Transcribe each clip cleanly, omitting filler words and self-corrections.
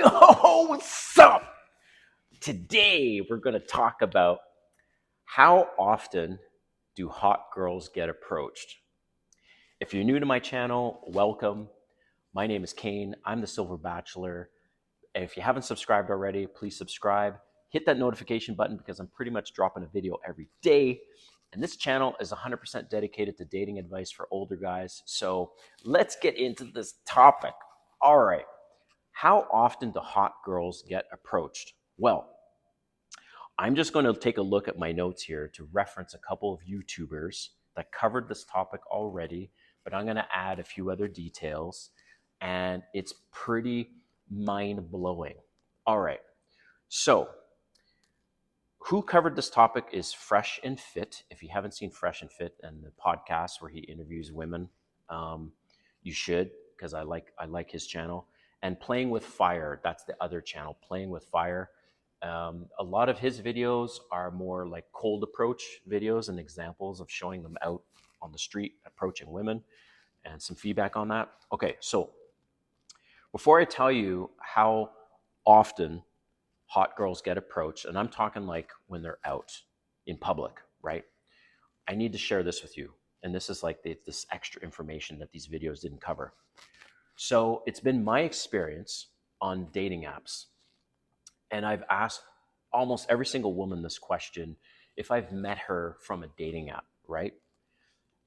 Yo, what's up? Today we're going to talk about how often do hot girls get approached. If you're new to my channel, welcome. My name is Kane. I'm the Silver Bachelor. And if you haven't subscribed already, please subscribe. Hit that notification button because I'm pretty much dropping a video every day. And this channel is 100% dedicated to dating advice for older guys. So let's get into this topic. All right. How often do hot girls get approached? Well, I'm just going to take a look at my notes here to reference a couple of YouTubers that covered this topic already, but I'm going to add a few other details, and it's pretty mind-blowing. All right, so who covered this topic is Fresh and Fit. If you haven't seen Fresh and Fit and the podcast where he interviews women, you should, because I like his channel. And Playing with Fire, that's the other channel, Playing with Fire. A lot of his videos are more like cold approach videos and examples of showing them out on the street approaching women and some feedback on that. Okay, so before I tell you how often hot girls get approached, and I'm talking like when they're out in public, right? I need to share this with you. And this is like this extra information that these videos didn't cover. So it's been my experience on dating apps. And I've asked almost every single woman this question if I've met her from a dating app, right?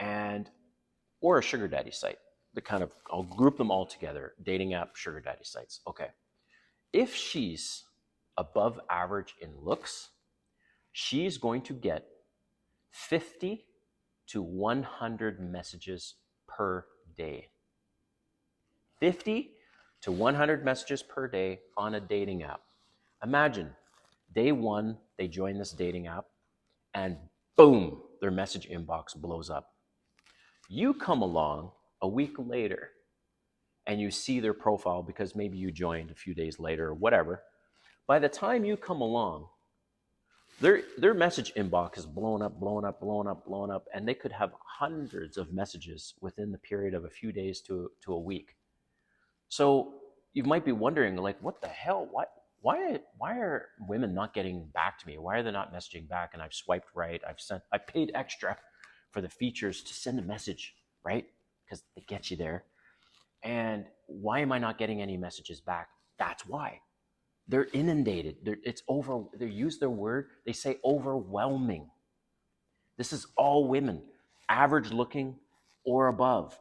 And or a sugar daddy site. I'll group them all together. Dating app, sugar daddy sites. Okay. If she's above average in looks, she's going to get 50 to 100 messages per day. 50 to 100 messages per day on a dating app. Imagine day one, they join this dating app and boom, their message inbox blows up. You come along a week later and you see their profile because maybe you joined a few days later or whatever. By the time you come along, their message inbox is blown up, and they could have hundreds of messages within the period of a few days to a week. So you might be wondering, like, what the hell? Why are women not getting back to me? Why are they not messaging back? And I've swiped right. I paid extra for the features to send a message, right? Because they get you there. And why am I not getting any messages back? That's why. They're inundated. They use their word. They say overwhelming. This is all women, average looking or above.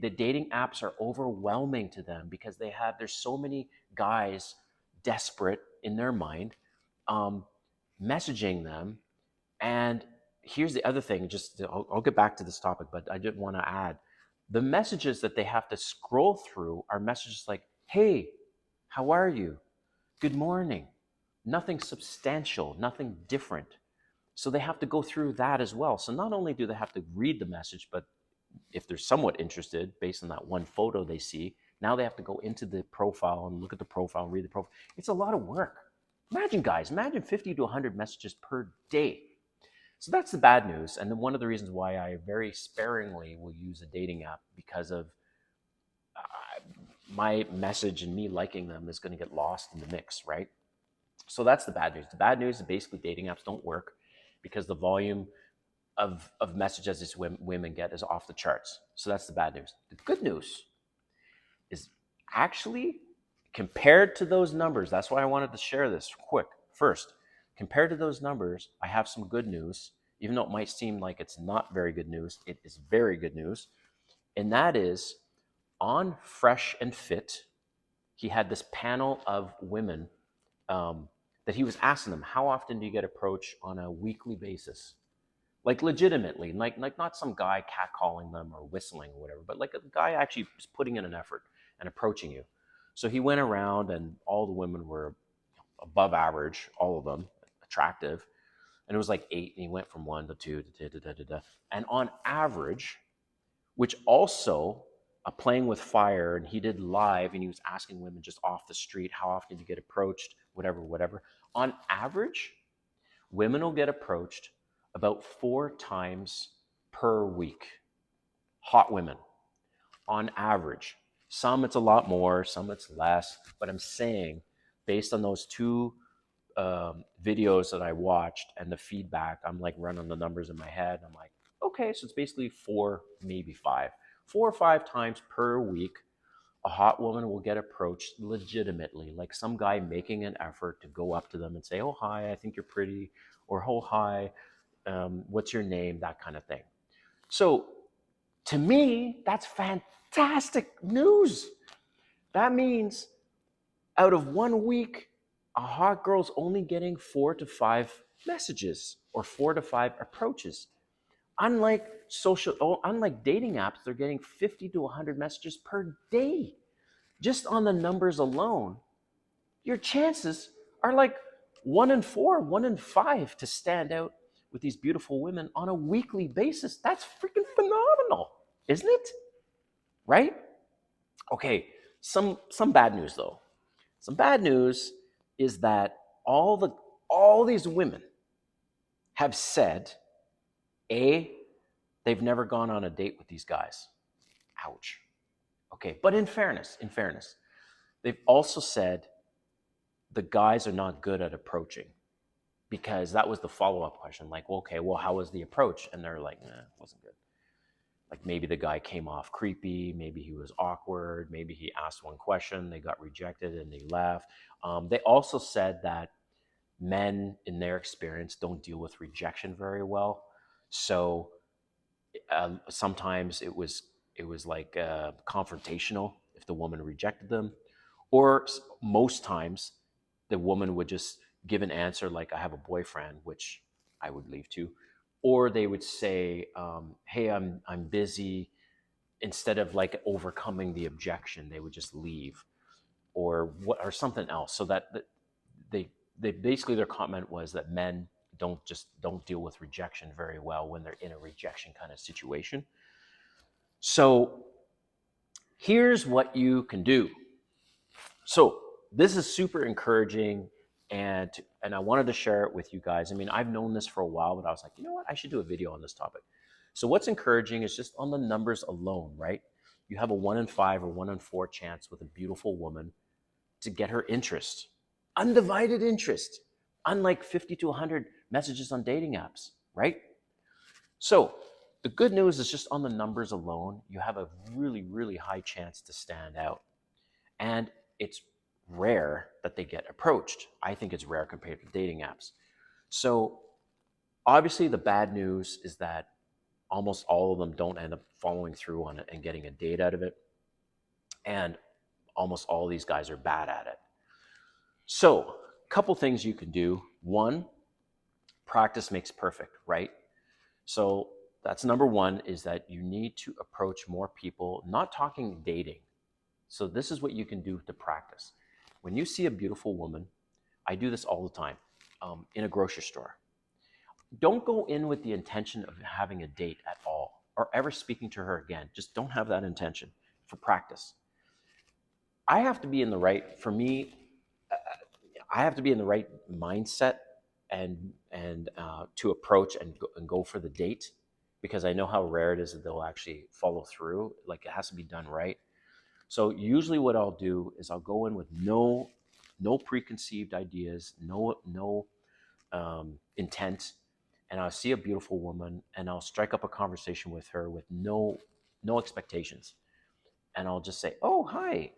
The dating apps are overwhelming to them because there's so many guys desperate in their mind, messaging them. And here's the other thing, I'll get back to this topic, but I did want to add, the messages that they have to scroll through are messages like, hey, how are you? Good morning. Nothing substantial, nothing different. So they have to go through that as well. So not only do they have to read the message, but if they're somewhat interested based on that one photo they see, now they have to go into the profile and look at the profile and read the profile. It's a lot of work. Imagine 50 to 100 messages per day. So that's the bad news. And then one of the reasons why I very sparingly will use a dating app, because of my message and me liking them is going to get lost in the mix, right? So that's the bad news. The bad news is basically dating apps don't work because the volume of messages these women get is off the charts. So that's the bad news. The good news is actually, compared to those numbers, that's why I wanted to share this quick. First, compared to those numbers, I have some good news. Even though it might seem like it's not very good news, it is very good news. And that is, on Fresh and Fit, he had this panel of women that he was asking them, how often do you get approached on a weekly basis? Like legitimately, like not some guy catcalling them or whistling or whatever, but like a guy actually was putting in an effort and approaching you. So he went around and all the women were above average, all of them, attractive. And it was like 8, and he went from 1 to 2 to and on average, which also Playing with Fire, and he did live, and he was asking women just off the street, how often do you get approached, whatever. On average, women will get approached about 4 times per week. Hot women, on average. Some it's a lot more, some it's less. But I'm saying, based on those two videos that I watched and the feedback, I'm like running the numbers in my head. I'm like, okay, so it's basically four, maybe five, 4 or 5 times per week. A hot woman will get approached legitimately, like some guy making an effort to go up to them and say, "Oh, hi, I think you're pretty," or "Oh, hi, what's your name?" That kind of thing. So to me, that's fantastic news. That means out of 1 week, a hot girl's only getting 4 to 5 messages or 4 to 5 approaches. Unlike dating apps, they're getting 50 to 100 messages per day. Just on the numbers alone, your chances are like 1 in 4, 1 in 5 to stand out with these beautiful women on a weekly basis. That's freaking phenomenal, isn't it? Right? Okay, some bad news though. Some bad news is that all these women have said, A, they've never gone on a date with these guys. Ouch. Okay, but in fairness, they've also said the guys are not good at approaching, because that was the follow-up question. Like, okay, well, how was the approach? And they're like, nah, it wasn't good. Like maybe the guy came off creepy, maybe he was awkward, maybe he asked one question, they got rejected and they left. They also said that men, in their experience, don't deal with rejection very well. So sometimes it was like confrontational if the woman rejected them, or most times the woman would just give an answer like, "I have a boyfriend," which I would leave to, or they would say, "Hey, I'm busy." Instead of like overcoming the objection, they would just leave, or something else. So that they they basically, their comment was that men don't deal with rejection very well when they're in a rejection kind of situation. So here's what you can do. So this is super encouraging, and I wanted to share it with you guys. I mean, I've known this for a while, but I was like, you know what? I should do a video on this topic. So what's encouraging is just on the numbers alone, right? You have a 1 in 5 or 1 in 4 chance with a beautiful woman to get her interest, undivided interest, unlike 50 to 100 messages on dating apps, right? So the good news is just on the numbers alone, you have a really, really high chance to stand out. And it's rare that they get approached. I think it's rare compared to dating apps. So obviously, the bad news is that almost all of them don't end up following through on it and getting a date out of it. And almost all these guys are bad at it. So, a couple things you can do. One, practice makes perfect, right? So, that's number one, is that you need to approach more people, not talking dating. So, this is what you can do to practice. When you see a beautiful woman, I do this all the time, in a grocery store. Don't go in with the intention of having a date at all or ever speaking to her again. Just don't have that intention for practice. I have to be in the right, for me, I have to be in the right mindset and to approach and go for the date, because I know how rare it is that they'll actually follow through. Like, it has to be done right. So usually what I'll do is I'll go in with no preconceived ideas, no intent, and I'll see a beautiful woman and I'll strike up a conversation with her with no expectations, and I'll just say, "Oh, hi.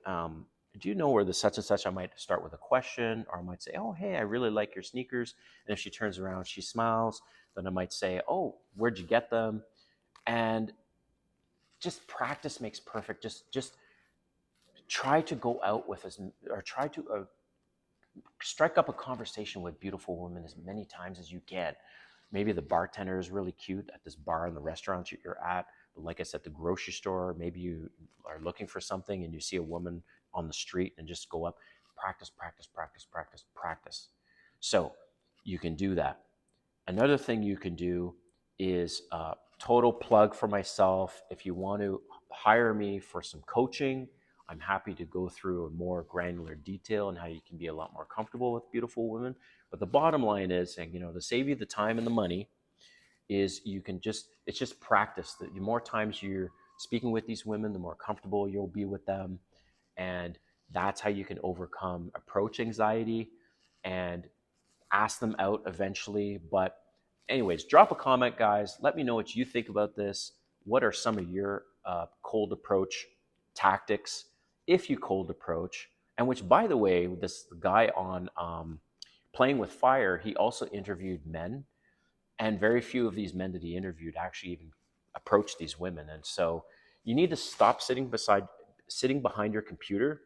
Do you know where the such and such?" I might start with a question, or I might say, "Oh, hey, I really like your sneakers." And if she turns around, she smiles, then I might say, "Oh, where'd you get them?" And just practice makes perfect. Just try to go out with us, or try to strike up a conversation with beautiful women as many times as you can. Maybe the bartender is really cute at this bar in the restaurant you're at. But like I said, the grocery store, maybe you are looking for something and you see a woman on the street, and just go up, practice, practice, practice, practice, practice. So you can do that. Another thing you can do is total plug for myself. If you want to hire me for some coaching, I'm happy to go through a more granular detail on how you can be a lot more comfortable with beautiful women. But the bottom line is, and to save you the time and the money, is it's just practice. The more times you're speaking with these women, the more comfortable you'll be with them. And that's how you can overcome approach anxiety and ask them out eventually. But, anyways, drop a comment, guys. Let me know what you think about this. What are some of your cold approach tactics if you cold approach? And which, by the way, this guy on Playing with Fire, he also interviewed men, and very few of these men that he interviewed actually even approached these women. And so you need to stop sitting behind your computer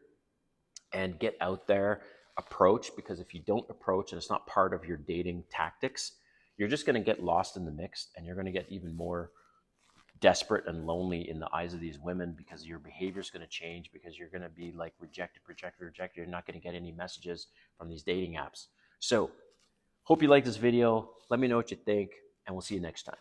and get out there, approach, because if you don't approach and it's not part of your dating tactics, you're just going to get lost in the mix, and you're going to get even more desperate and lonely in the eyes of these women, because your behavior is going to change, because you're going to be like rejected, rejected, rejected. You're not going to get any messages from these dating apps. So hope you like this video. Let me know what you think, and we'll see you next time.